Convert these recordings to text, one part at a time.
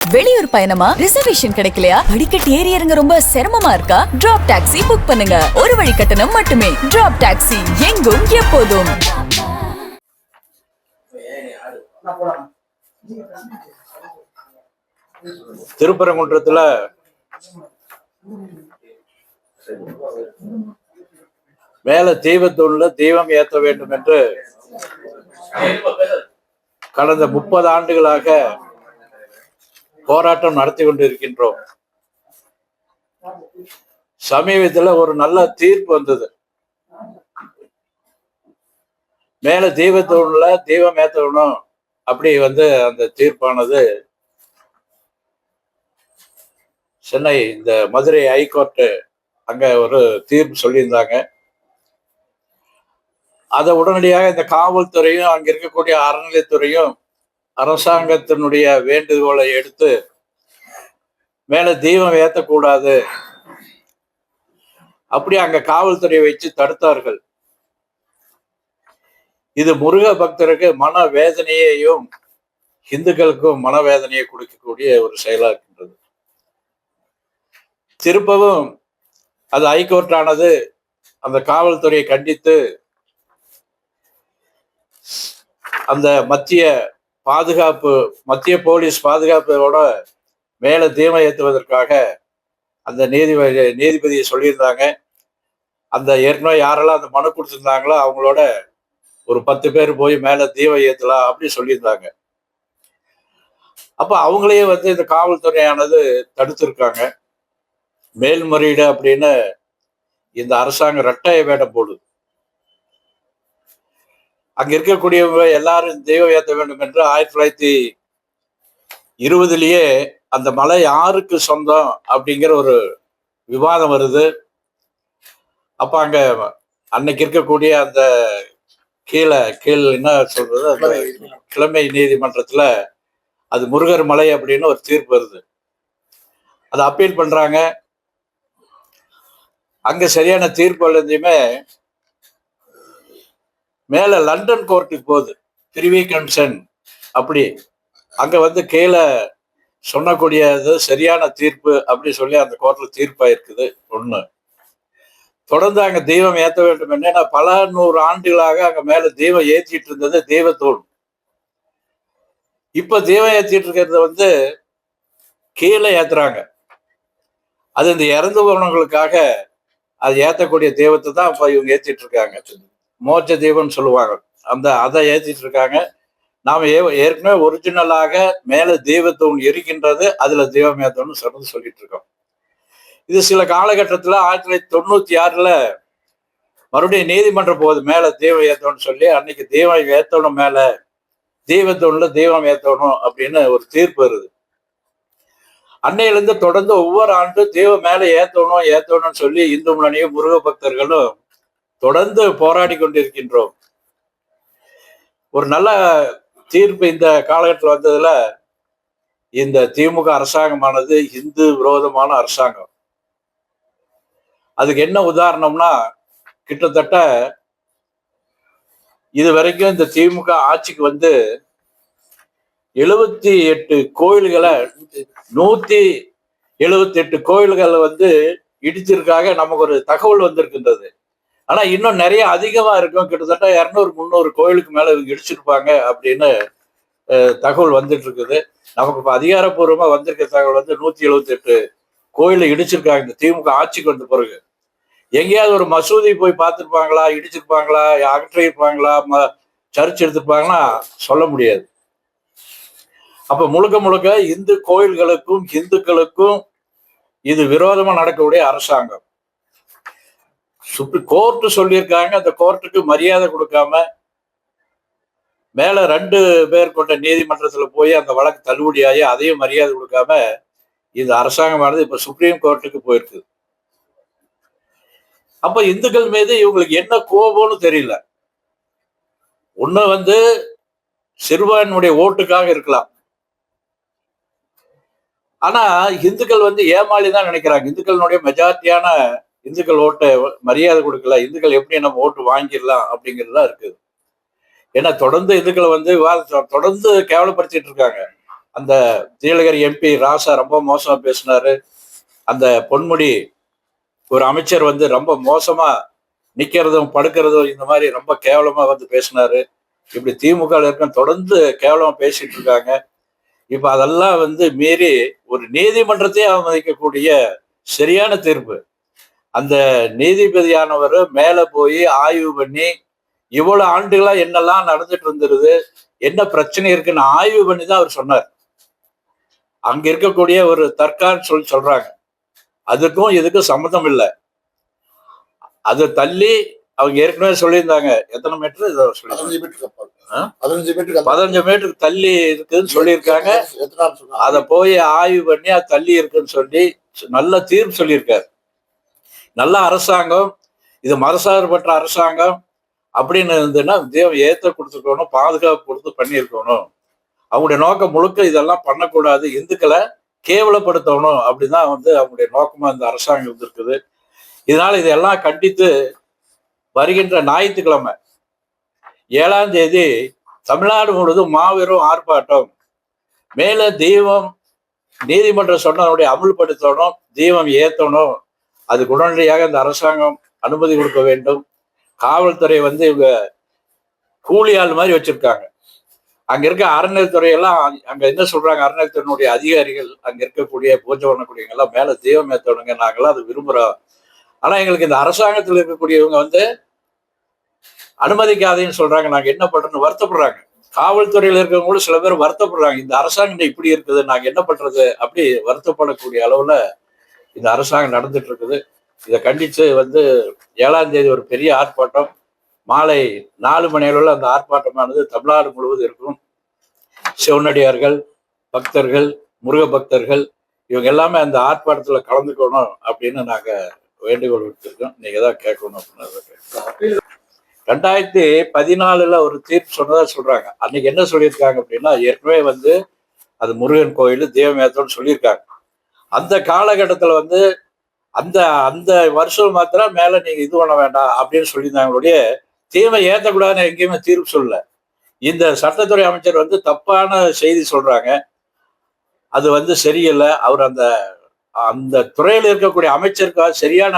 வெளியூர் பயணமா? ரிசர்வேஷன் கிடைக்கலையா? படிக்கட்டு ஏறி இறங்க ரொம்ப சிரமமா இருக்கா? டிராப் டாக்ஸி புக் பண்ணுங்க. ஒரு வழி கட்டணம் மட்டுமே. டிராப் டாக்ஸி, எங்கும் எப்போதும். திருப்பரங்குன்றத்துல மேல தெய்வத்தூண்ல தெய்வம் ஏற்ற வேண்டும் என்று கடந்த 30 ஆண்டுகளாக போராட்டம் நடத்தி கொண்டிருக்கின்றோம். சமீபத்துல ஒரு நல்ல தீர்ப்பு வந்தது. மேல தெய்வத்தூண்ல தெய்வம் ஏற்றணும் அப்படி அந்த தீர்ப்பானது சென்னை இந்த மதுரை ஹைகோர்ட் அங்க ஒரு தீர்ப்பு சொல்லியிருந்தாங்க. அதை உடனடியாக இந்த காவல்துறையும் அங்க இருக்கக்கூடிய அறநிலைத்துறையும் அரசாங்கத்தினுடைய வேண்டுகோளை எடுத்து மேல தெய்வம் ஏற்றக்கூடாது அப்படி அங்க காவல்துறையை வச்சு தடுத்தார்கள். இது முருக பக்தருக்கு மன வேதனையையும் இந்துக்களுக்கும் மனவேதனையை கொடுக்கக்கூடிய ஒரு செயலா இருக்கின்றது. திருப்பவும் அது ஹைகோர்ட் ஆனது அந்த காவல்துறையை கண்டித்து அந்த மத்திய போலீஸ் பாதுகாப்போட மேல தீபம் ஏற்றுவதற்காக அந்த நீதிபதியை சொல்லியிருந்தாங்க. அந்த ஏற்கனவே யாரெல்லாம் அந்த மனு கொடுத்திருந்தாங்களோ அவங்களோட ஒரு 10 பேர் போய் மேல தீபம் ஏற்றலாம் அப்படின்னு சொல்லியிருந்தாங்க. அப்ப அவங்களையே இந்த காவல்துறையானது தடுத்திருக்காங்க. மேல்முறையீடு அப்படின்னு இந்த அரசாங்கம் ரெட்டைய வேடம் போடுது. அங்க இருக்கக்கூடியவங்க எல்லாரும் தெய்வம் ஏற்ற வேண்டும் என்று 1920 அந்த மலை யாருக்கு சொந்தம் அப்படிங்கிற ஒரு விவாதம் வருது. அப்ப அங்க அன்னைக்கு இருக்கக்கூடிய அந்த கீழ் என்ன சொல்றது, அந்த கிழமை நீதிமன்றத்துல அது முருகர் மலை அப்படின்னு ஒரு தீர்ப்பு வருது. அதை அப்பீல் பண்றாங்க. அங்க சரியான தீர்ப்பு எழுதியுமே மேல லண்டன் கோர்ட்டுக்கு போகுது. பிரிவி கன்சன் அப்படி அங்க கீழே சொன்னக்கூடியது சரியான தீர்ப்பு அப்படி சொல்லி அந்த கோர்ட்ல தீர்ப்பாயிருக்குது. ஒண்ணு தொடர்ந்து அங்க தெய்வம் ஏற்ற வேண்டும் என்ன பல 100 ஆண்டுகளாக அங்க மேல தெய்வம் ஏற்றிட்டு இருந்தது தெய்வத்தூண். இப்ப தெய்வம் ஏற்றிட்டு இருக்கிறது கீழே ஏத்துறாங்க. அது இந்த இறந்து போனவங்களுக்காக அது ஏற்றக்கூடிய தெய்வத்தை தான் இப்ப இவங்க ஏற்றிட்டு இருக்காங்க. மோட்ச தெய்வம்னு சொல்லுவாங்க. அதை ஏற்றிட்டு இருக்காங்க. நாம ஏற்கனவே ஒரிஜினலாக மேல தெய்வத்தூண் இருக்கின்றது, அதுல தெய்வம் ஏற்றணும்னு சொல்லிட்டு இருக்கோம். இது சில காலகட்டத்துல 1996 மறுபடியும் நீதிமன்றம் போகுது. மேல தெய்வம் ஏற்றணும்னு சொல்லி அன்னைக்கு தெய்வம் ஏற்றணும், மேல தெய்வத்தூண்ல தெய்வம் ஏற்றணும் அப்படின்னு ஒரு தீர்ப்பு வருது. அன்னையிலிருந்து தொடர்ந்து ஒவ்வொரு ஆண்டும் தெய்வம் மேல ஏற்றணும்னு சொல்லி இந்து முன்னணியும் முருக பக்தர்களும் தொடர்ந்து போராடி கொண்டிருக்கின்றோம். ஒரு நல்ல தீர்ப்பு இந்த காலகட்டத்தில் வந்ததுல இந்த திமுக அரசாங்கமானது இந்து விரோதமான அரசாங்கம். அதுக்கு என்ன உதாரணம்னா, கிட்டத்தட்ட இது வரைக்கும் இந்த திமுக ஆட்சிக்கு 78 கோயில்களை 178 கோயில்களை இடிச்சிருக்காக நமக்கு ஒரு தகவல் வந்திருக்கின்றது. ஆனா இன்னும் நிறைய அதிகமா இருக்கும். கிட்டத்தட்ட 200-300 கோயிலுக்கு மேல இவங்க இடிச்சிருப்பாங்க அப்படின்னு தகவல் வந்துட்டு இருக்குது. நமக்கு இப்ப அதிகாரப்பூர்வமா வந்திருக்க தகவல் 178 கோயிலை இடிச்சிருக்காங்க இந்த திமுக ஆட்சிக்கு வந்த பிறகு. எங்கேயாவது ஒரு மசூதி போய் பார்த்துருப்பாங்களா, இடிச்சிருப்பாங்களா, அகற்றிருப்பாங்களா, சர்ச் எடுத்திருப்பாங்கன்னா சொல்ல முடியாது. அப்ப முழுக்க இந்து கோயில்களுக்கும் இந்துக்களுக்கும் இது விரோதமா நடக்கக்கூடிய அரசாங்கம். சுப்ரீம் கோர்ட் சொல்லியிருக்காங்க. அந்த கோர்ட்டுக்கு மரியாதை கொடுக்காம மேல 2 பேர் கொண்ட நீதிமன்றத்துல போய் அந்த வழக்கு தள்ளுபடியாகி அதையும் மரியாதை கொடுக்காம இந்த அரசாங்கமானது இப்ப சுப்ரீம் கோர்ட்டுக்கு போயிருக்கு. அப்ப இந்துக்கள் மீது இவங்களுக்கு என்ன கோபம்னு தெரியல. ஒண்ணு சிறுபான்மையுடைய ஓட்டுக்காக இருக்கலாம். ஆனா இந்துக்கள் ஏமாளி தான் நினைக்கிறாங்க. இந்துக்களுடைய மெஜாரிட்டியான இந்துக்கள் ஓட்டை மரியாதை கொடுக்கல, இந்துக்கள் எப்படி நம்ம ஓட்டு வாங்கிடலாம் அப்படிங்கிறதுலாம் இருக்குது. ஏன்னா தொடர்ந்து இந்துக்களை தொடர்ந்து கேவலப்படுத்திட்டு இருக்காங்க. அந்த நீலகிரி எம்பி ராசா ரொம்ப மோசமா பேசினாரு. அந்த பொன்முடி ஒரு அமைச்சர் வந்து ரொம்ப மோசமா நிக்கிறதும் படுக்கிறதும் இந்த மாதிரி ரொம்ப கேவலமா வந்து பேசினாரு. இப்படி திமுக இருக்க தொடர்ந்து கேவலமா பேசிட்டு இருக்காங்க. இப்ப அதெல்லாம் வந்து மீறி ஒரு நீதிமன்றத்தையே அவமதிக்கக்கூடிய சரியான தீர்ப்பு. அந்த நீதிபதியானவர் மேல போய் ஆய்வு பண்ணி இவ்வளவு ஆண்டுகளா என்னெல்லாம் நடந்துட்டு இருந்துருது, என்ன பிரச்சனை இருக்குன்னு ஆய்வு பண்ணி தான் அவர் சொன்னார். அங்க இருக்கக்கூடிய ஒரு தற்கான்னு சொல்றாங்க. அதுக்கும் இதுக்கும் சம்மந்தம் இல்லை. அதை தள்ளி அவங்க ஏற்கனவே சொல்லியிருந்தாங்க. எத்தனை மீட்டர்? 15 மீட்டருக்கு தள்ளி இருக்குன்னு சொல்லியிருக்காங்க. அதை போய் ஆய்வு பண்ணி அது தள்ளி இருக்குன்னு சொல்லி நல்ல தீர்ப்பு சொல்லியிருக்காரு. நல்ல அரசாங்கம், இது மதசார்பற்ற அரசாங்கம் அப்படின்னு இருந்ததுன்னா தேவம் ஏத்த கொடுத்துருக்கணும், பாதுகாப்பு கொடுத்து பண்ணியிருக்கணும். அவங்களுடைய நோக்கம் முழுக்க இதெல்லாம் பண்ணக்கூடாது, இந்துக்களை கேவலப்படுத்தணும் அப்படிதான் வந்து அவங்களுடைய நோக்கமா இந்த அரசாங்கம் இருந்திருக்குது. இதனால இதெல்லாம் கண்டித்து வருகின்ற ஞாயிற்றுக்கிழமை 7ஆம் தேதி தமிழ்நாடு முழுவதும் மாபெரும் ஆர்ப்பாட்டம். மேல தெய்வம் நீதிமன்றம் சொன்னதனுடைய அமுல்படுத்தணும், தெய்வம் ஏத்தணும். அதுக்கு உடனடியாக இந்த அரசாங்கம் அனுமதி கொடுக்க வேண்டும். காவல்துறை வந்து இவங்க கூலி ஆள் மாதிரி வச்சிருக்காங்க. அங்க இருக்க அறநிலையத்துறையெல்லாம் அங்க என்ன சொல்றாங்க, அறநிலையத்துறையினுடைய அதிகாரிகள் அங்க இருக்கக்கூடிய பூஜை பண்ணக்கூடியவங்க எல்லாம் மேல தெய்வம் ஏத்தணுங்க, நாங்களாம் அது விரும்புறோம். ஆனா எங்களுக்கு இந்த அரசாங்கத்தில் இருக்கக்கூடியவங்க வந்து அனுமதிக்காதேன்னு சொல்றாங்க. நாங்க என்ன பண்றோம்னு வருத்தப்படுறாங்க. காவல்துறையில இருக்கவங்க கூட சில பேர் வருத்தப்படுறாங்க. இந்த அரசாங்கம் இப்படி இருக்குது, நாங்க என்ன பண்றது அப்படி வருத்தப்படக்கூடிய அளவுல இந்த அரசாங்கம் நடந்துட்டு இருக்குது. இதை கண்டிச்சு வந்து 7ஆம் தேதி ஒரு பெரிய ஆர்ப்பாட்டம். மாலை 4 மணி அளவில் அந்த ஆர்ப்பாட்டமானது தமிழ்நாடு முழுவதும் இருக்கும். சிவனடியார்கள், பக்தர்கள், முருக பக்தர்கள் இவங்க எல்லாமே அந்த ஆர்ப்பாட்டத்தில் கலந்துக்கணும் அப்படின்னு நாங்க வேண்டுகோள் விடுத்திருக்கோம். நீங்க தான் கேட்கணும் அப்படின்னு. 2014 ஒரு தீர்ப்பு சொன்னதா சொல்றாங்க. அன்னைக்கு என்ன சொல்லியிருக்காங்க அப்படின்னா, ஏற்கனவே வந்து அது முருகன் கோயில் தெய்வமேத்தம்னு சொல்லியிருக்காங்க. அந்த காலகட்டத்தில் வந்து அந்த அந்த வருஷம் மாத்திரம் மேல நீங்க இது பண்ண வேண்டாம் அப்படின்னு சொல்லியிருந்தாங்களுடைய தீமை ஏற்றக்கூடாதுன்னு எங்கேயுமே தீர்ப்பு சொல்லல. இந்த சட்டத்துறை அமைச்சர் வந்து தப்பான செய்தி சொல்றாங்க. அது வந்து சரியில்லை. அவர் அந்த அந்த துறையில் இருக்கக்கூடிய அமைச்சருக்காக சரியான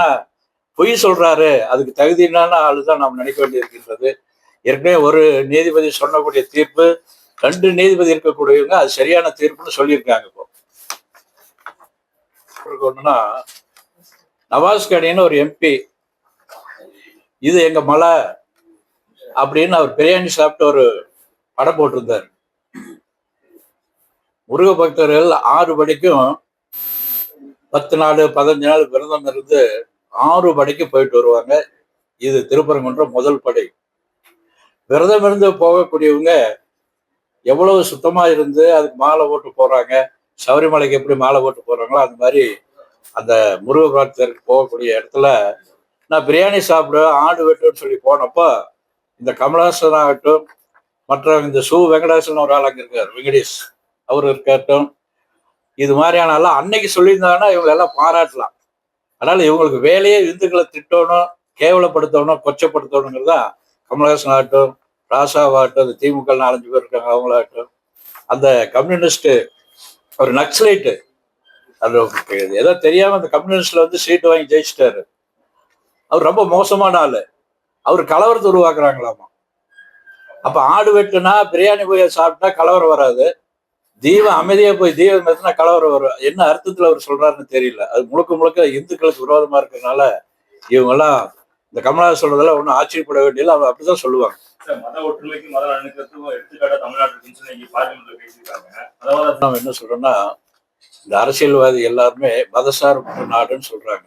பொய் சொல்றாரு. அதுக்கு தகுதியான ஆளுதான் நாம் நினைக்க வேண்டியிருக்கின்றது. ஏற்கனவே ஒரு நீதிபதி சொன்னக்கூடிய தீர்ப்பு 2 நீதிபதி இருக்கக்கூடியவங்க அது சரியான தீர்ப்புன்னு சொல்லியிருக்காங்க. இப்போ ஒண்ணுன்னா நவாஸ் கனின்னு ஒரு எம்பி, இது எங்க மலை அப்படின்னு அவர் பிரியாணி சாப்பிட்டு ஒரு படம் போட்டிருந்தார். முருக பக்தர்கள் 6 படிக்கும் 10 நாள் 15 நாள் விரதம் இருந்து 6 படிக்கு போயிட்டு வருவாங்க. இது திருப்பரங்குன்றம் முதல் படை. விரதம் இருந்து போகக்கூடியவங்க எவ்வளவு சுத்தமா இருந்து அதுக்கு மாலை போட்டு போறாங்க. சபரிமலைக்கு எப்படி மாலை போட்டு போறாங்களோ அது மாதிரி அந்த முருக பக்தருக்கு போகக்கூடிய இடத்துல நான் பிரியாணி சாப்பிட ஆடு வெட்டுன்னு சொல்லி போனப்போ இந்த கமலஹாசன் ஆகட்டும், மற்ற இந்த வெங்கடேசன் ஒரு ஆள் அங்கே இருக்கார், வெங்கடேஷ் அவர் இருக்கட்டும், இது மாதிரியான எல்லாம் அன்னைக்கு சொல்லியிருந்தாங்கன்னா இவங்க எல்லாம் பாராட்டலாம். அதனால இவங்களுக்கு வேலையே இந்துக்களை திட்டணும், கேவலப்படுத்தணும், கொச்சப்படுத்தணுங்கிறதா கமலஹாசன் ஆகட்டும், ராசாவாகட்டும், அந்த திமுக 4-5 பேர் இருக்காங்க அவங்களாகட்டும், அந்த கம்யூனிஸ்ட் ஒரு நக்சலைட்டு அது ஏதோ தெரியாம அந்த கம்யூனிஸ்ட்ல வந்து சீட்டு வாங்கி ஜெயிச்சிட்டாரு. அவர் ரொம்ப மோசமான ஆளு. அவர் கலவரத்தை உருவாக்குறாங்களாமா. அப்ப ஆடு வெட்டுனா பிரியாணி போய் சாப்பிட்டா கலவரம் வராது, தீபம் அமைதியா போய் தீபம் ஏற்றினா கலவரம் வரும். என்ன அர்த்தத்துல அவர் சொல்றாருன்னு தெரியல. அது முழுக்க முழுக்க இந்துக்களுக்கு விரோதமா இருக்கிறதுனால இவங்க எல்லாம் இந்த கமலஹாசன் சொல்றதெல்லாம் ஒன்றும் ஆச்சரியப்பட வேண்டியது. அவங்க அப்படிதான் சொல்லுவாங்க. மத ஒற்றுமைக்கு மத அணுக்கத்துக்கும் எடுத்துக்காட்டா தமிழ்நாட்டுல பேசியிருக்காங்க. அதாவது நம்ம என்ன சொல்றோம்னா, இந்த அரசியல்வாதி எல்லாருமே மதசார்பற்ற நாடுன்னு சொல்றாங்க.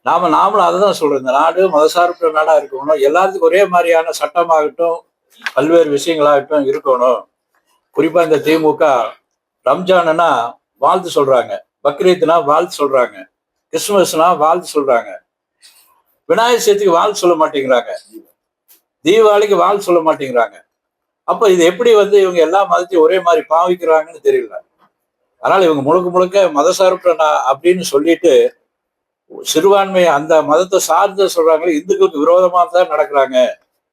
நாமளும் அதை தான் சொல்றோம். இந்த நாடு மதசார்பற்ற நாடா இருக்கணும், எல்லாத்துக்கும் ஒரே மாதிரியான சட்டமாகட்டும் பல்வேறு விஷயங்களாகட்டும் இருக்கணும். குறிப்பா இந்த திமுக ரம்ஜான்னா வாழ்த்து சொல்றாங்க, பக்ரீத்னா வாழ்த்து சொல்றாங்க, கிறிஸ்துமஸ்னா வாழ்த்து சொல்றாங்க, விநாயகர் சதுர்த்திக்கு வாழ்த்து சொல்ல மாட்டேங்கிறாங்க, தீபாவளிக்கு வாழ்த்து சொல்ல மாட்டேங்கிறாங்க. அப்ப இது எப்படி வந்து இவங்க எல்லா மதத்தையும் ஒரே மாதிரி பாவிக்கிறாங்கன்னு தெரியல. அதனால இவங்க முழுக்க முழுக்க மதசார்பற்ற அப்படின்னு சொல்லிட்டு சிறுபான்மை அந்த மதத்தை சார்ந்து சொல்றாங்களே, இந்துக்களுக்கு விரோதமா தான் நடக்கிறாங்க.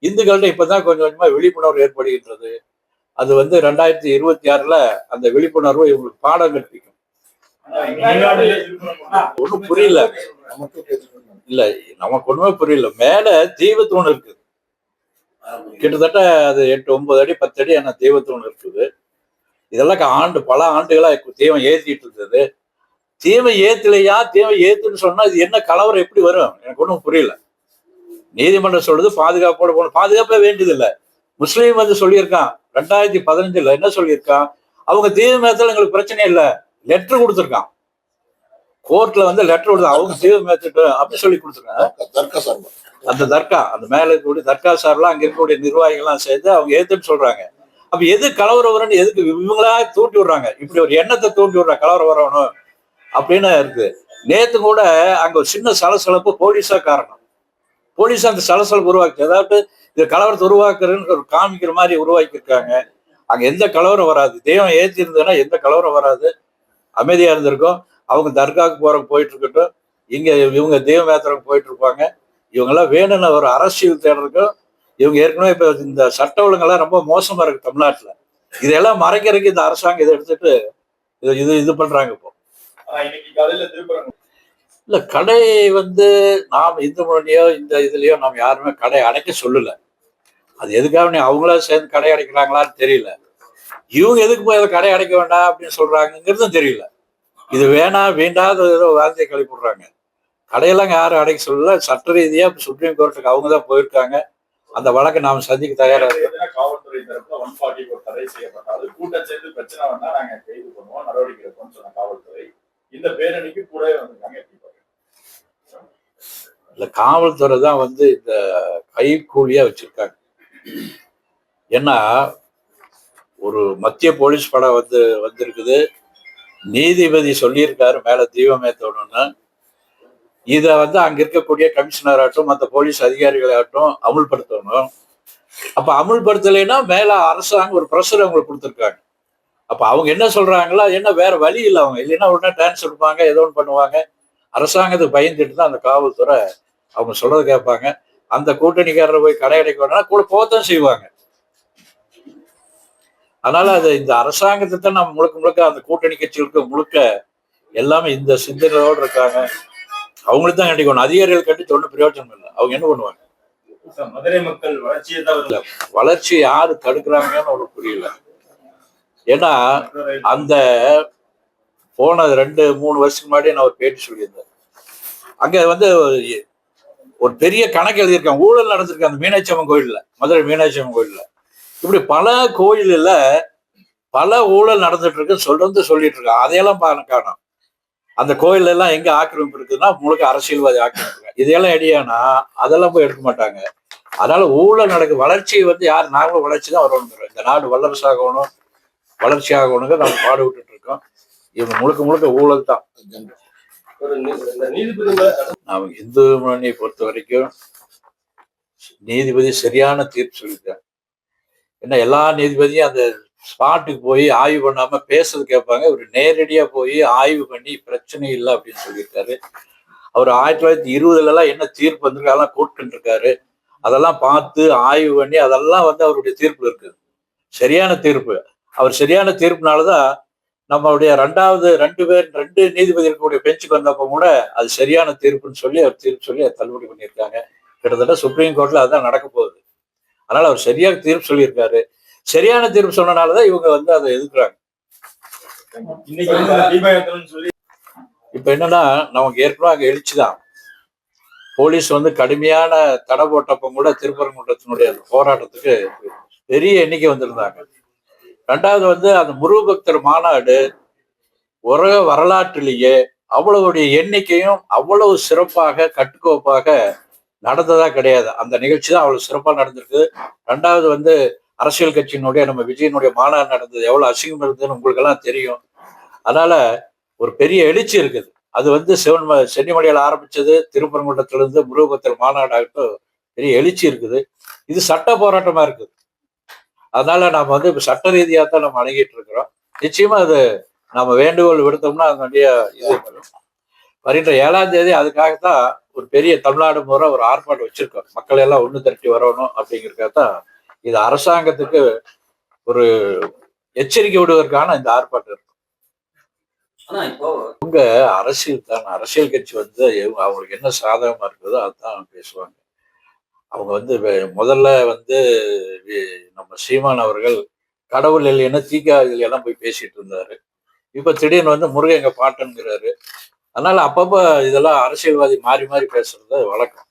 இந்துக்கள்கிட்ட இப்பதான் கொஞ்சம் கொஞ்சமா விழிப்புணர்வு ஏற்படுகின்றது. அது வந்து 2026 அந்த விழிப்புணர்வு இவங்களுக்கு பாடம் கற்பிக்கும். ஒன்றும் புரியல. இல்ல, நமக்கு ஒண்ணுமே புரியல. மேல தெய்வத்தூண் இருக்குது, கிட்டத்தட்ட அது 8, 9 அடி 10 அடி என்ன தெய்வத்தூண் இருக்குது. இதெல்லாம் பல ஆண்டுகளா தெய்வம் ஏத்திட்டு இருந்தது. தீமை ஏத்தலையா, தீமை ஏத்துன்னு சொன்னா இது என்ன கலவரம் எப்படி வரும்? எனக்கு ஒன்றும் புரியல. நீதிமன்றம் சொல்றது பாதுகாப்போட போகணும். பாதுகாப்பே வேண்டியது இல்லை. முஸ்லீம் வந்து சொல்லியிருக்கான் 2015 என்ன சொல்லியிருக்கான், அவங்க தீவு மேத்துல எங்களுக்கு பிரச்சனை இல்லை, லெட்டர் கொடுத்துருக்கான். கோர்ட்ல வந்து லெட்டர் கொடுத்து அவங்க தீவு மேத்துட்டு அப்படி சொல்லி கொடுத்துருக்காங்க. அந்த தர்கா, அந்த மேல இருக்கக்கூடிய தர்கா சார்லாம் அங்க இருக்கக்கூடிய நிர்வாகிகள்லாம் சேர்ந்து அவங்க ஏத்துன்னு சொல்றாங்க. அப்ப எது கலவரம் வரும்னு எதுக்கு இவங்களா தூண்டி விடுறாங்க? இப்படி ஒரு எண்ணத்தை தூண்டி விடுறாங்க, கலவரம் வரணும் அப்படின்னு இருக்கு. நேத்து கூட அங்க ஒரு சின்ன சலசலப்பு போலீஸா காரணம். போலீஸ் அந்த சலசலப்பு உருவாக்கி, அதாவது இந்த கலவரத்தை உருவாக்குறதுன்னு ஒரு காமிக்கிற மாதிரி உருவாக்கி இருக்காங்க. அங்க எந்த கலவரம் வராது. தெய்வம் ஏற்றி இருந்ததுன்னா எந்த கலவரம் வராது, அமைதியா இருந்திருக்கும். அவங்க தர்காவுக்கு போயிட்டு இருக்கட்டும், இங்க இவங்க தெய்வம் ஏத்துறவங்க போயிட்டு இருப்பாங்க. இவங்கெல்லாம் வேணும்னு ஒரு அரசியல் தேடுறதுக்கும், இவங்க ஏற்கனவே இப்ப இந்த சட்ட ஒழுங்கெல்லாம் ரொம்ப மோசமா இருக்கு தமிழ்நாட்டுல. இதெல்லாம் மறைக்கிறதுக்கு இந்த அரசாங்கம் இதை எடுத்துட்டு இது பண்றாங்க. இப்போ இல்ல, கடை வந்து நாம் இந்து முன்னணியோ இந்த இதுலயோ நாம் யாருமே கடை அடைக்க சொல்லல. அது எதுக்காக அவங்களா சேர்ந்து கடை அடைக்கிறாங்களான்னு தெரியல. இவங்க எதுக்கு போய் அதை கடை அடைக்க வேண்டாம் அப்படின்னு சொல்றாங்கிறதும் தெரியல. இது வேண்டாத ஏதோ வார்த்தையை கழிப்பிடுறாங்க. கடையெல்லாம் யாரும் அடைக்க சொல்லல. சட்ட ரீதியா சுப்ரீம் கோர்ட்டுக்கு அவங்க தான் போயிருக்காங்க. அந்த வழக்கை நாம் சந்திக்க தயாரா இருக்கோம். காவல்துறை தரப்புல 144 தடை செய்யப்பட்டாது, கூட்டம் சேர்ந்து பிரச்சனை வந்தா நாங்க கைது பண்ணுவோம், நடவடிக்கை எடுப்போம்னு சொன்ன காவல்துறை இந்த பேரணிக்கு கூடவே வந்திருக்காங்க. இல்ல, காவல்துறை தான் வந்து இந்த கைக்கூலியா வச்சிருக்காங்க. ஏன்னா ஒரு மத்திய போலீஸ் படம் வந்திருக்குது. நீதிபதி சொல்லியிருக்காரு மேல தீபம் ஏத்தணும்னு. இதை வந்து அங்க இருக்கக்கூடிய கமிஷனர் ஆகட்டும், மற்ற போலீஸ் அதிகாரிகளாகட்டும் அமுல்படுத்தணும். அப்ப அமுல்படுத்தலைன்னா மேல அரசாங்கம் ஒரு ப்ரெஷர் அவங்களுக்கு கொடுத்துருக்காங்க. அப்ப அவங்க என்ன சொல்றாங்களோ என்ன வேற வழி இல்லை. அவங்க இல்லைன்னா உடனே டான்ஸ் எடுப்பாங்க, ஏதோ ஒன்று பண்ணுவாங்க. அரசாங்கத்துக்கு பயந்துட்டு தான் அந்த காவல்துறை அவங்க சொல்றதை கேட்பாங்க. அந்த கூட்டணிக்காரரை போய் கடை அடைக்க வேணா கூட போகத்தான் செய்வாங்க. அதனால அது இந்த அரசாங்கத்தை தான் நம்ம முழுக்க அந்த கூட்டணி கட்சிகளுக்கு முழுக்க எல்லாமே இந்த சிந்தனையோடு இருக்காங்க. அவங்களுக்கு தான் கண்டிக்கணும். அதிகாரிகள் கட்டி ஒன்றும் பிரயோஜனம் இல்லை. அவங்க என்ன பண்ணுவாங்க? மதுரை மக்கள் வளர்ச்சி யாரு தடுக்கிறாங்கன்னு ஒன்றும் புரியல. ஏன்னா அந்த போன 2-3 வருஷத்துக்கு முன்னாடி நான் ஒரு பேட்டி சொல்லியிருந்தேன். அங்க வந்து ஒரு பெரிய கணக்கு எழுதியிருக்காங்க. ஊழல் நடந்திருக்கு அந்த மீனாட்சி அம்மன் கோயில்ல, மதுரை மீனாட்சி அம்மன் கோயில்ல. இப்படி பல கோயில்ல பல ஊழல் நடந்துட்டு இருக்குன்னு சொல்லிட்டு இருக்காங்க. அதையெல்லாம் காணும். அந்த கோயில் எல்லாம் எங்க ஆக்கிரமிப்பு இருக்குதுன்னா முழுக்க அரசியல்வாதி ஆக்கிரமிப்பு. இதையெல்லாம் எடியானா அதெல்லாம் போய் எடுக்க மாட்டாங்க. அதனால ஊழல் நடக்கு. வளர்ச்சி வந்து யார் நாங்களும் வளர்ச்சி தான் வரணும். இந்த நாடு வல்லரசாகணும், வளர்ச்சி ஆகணுங்க நம்ம பாடுபட்டு இருக்கோம். இவங்க முழுக்க ஊழல் தான். நாம இந்து முன்னணியை பொறுத்த வரைக்கும் நீதிபதி சரியான தீர்ப்பு சொல்லியிருக்காங்க. ஏன்னா எல்லா நீதிபதியும் அந்த ஸ்பாட்டுக்கு போய் ஆய்வு பண்ணாம பேசுறது கேட்பாங்க. இவர் நேரடியா போய் ஆய்வு பண்ணி பிரச்சனை இல்லை அப்படின்னு சொல்லியிருக்காரு. அவர் 1920 என்ன தீர்ப்பு வந்திருக்கு அதெல்லாம் கோர்ட்டு இருக்காரு. அதெல்லாம் பார்த்து ஆய்வு பண்ணி அதெல்லாம் வந்து அவருடைய தீர்ப்பு இருக்குது. சரியான தீர்ப்பு. அவர் சரியான தீர்ப்புனாலதான் நம்மளுடைய 2 நீதிபதி இருக்கக்கூடிய பெஞ்சுக்கு வந்தப்ப கூட அது சரியான தீர்ப்புன்னு சொல்லி அவர் தீர்ப்பு சொல்லி அதை தள்ளுபடி பண்ணியிருக்காங்க. கிட்டத்தட்ட சுப்ரீம் கோர்ட்ல அதுதான் நடக்க போகுது. அதனால அவர் சரியாக தீர்ப்பு சொல்லியிருக்காரு. சரியான தீர்ப்பு சொன்னனாலதான் இவங்க வந்து அதை எதிர்க்கிறாங்க. இப்ப என்னன்னா நமக்கு ஏற்கனவே அங்க எழுச்சிதான். போலீஸ் வந்து கடுமையான தடை போட்டப்ப கூட திருப்பரங்குன்றத்தினுடைய போராட்டத்துக்கு பெரிய எண்ணிக்கை வந்திருந்தாங்க. 2வது வந்து அந்த முருகபக்தர் மாநாடு உலக வரலாற்றிலேயே அவ்வளவுடைய எண்ணிக்கையும் அவ்வளவு சிறப்பாக கட்டுக்கோப்பாக நடந்ததா கிடையாது. அந்த நிகழ்ச்சி தான் அவ்வளவு சிறப்பாக நடந்திருக்கு. 2வது வந்து அரசியல் கட்சியினுடைய நம்ம விஜயனுடைய மாநாடு நடந்தது எவ்வளவு அசிங்கம் இருந்ததுன்னு உங்களுக்கு எல்லாம் தெரியும். அதனால ஒரு பெரிய எழுச்சி இருக்குது. அது வந்து சென்னிமலையில ஆரம்பிச்சது, திருப்பரங்குன்றத்திலிருந்து முருகபக்தர் மாநாடாகட்டும் பெரிய எழுச்சி இருக்குது. இது சட்ட போராட்டமா இருக்குது. அதனால நாம வந்து இப்ப சட்ட ரீதியா தான் நம்ம அணுகிட்டு இருக்கிறோம். நிச்சயமா அது நம்ம வேண்டுகோள் விடுத்தோம்னா அதனுடைய இது வருகின்ற 7ஆம் தேதி அதுக்காகத்தான் ஒரு பெரிய தமிழ்நாடு முறை ஒரு ஆர்ப்பாட்டம் வச்சிருக்கோம். மக்கள் எல்லாம் ஒண்ணு திரட்டி வரணும் அப்படிங்கிறதுக்காகத்தான். இது அரசாங்கத்துக்கு ஒரு எச்சரிக்கை விடுவதற்கான இந்த ஆர்ப்பாட்டம் இருக்கும். ஆனா இப்போ அரசியல் தான், அரசியல் கட்சி வந்து அவங்களுக்கு என்ன சாதகமா இருக்குதோ அதுதான் பேசுவாங்க. அவங்க வந்து முதல்ல வந்து நம்ம சீமான் அவர்கள் கடவுள் இல்லைன்னா தீக்கா எல்லாம் போய் பேசிட்டு இருந்தாரு. இப்ப திடீர்னு வந்து முருகன் எங்க பாட்டன்கிறாரு. அதனால அப்பப்ப இதெல்லாம் அரசியல்வாதி மாறி மாறி பேசுறது வழக்கம்.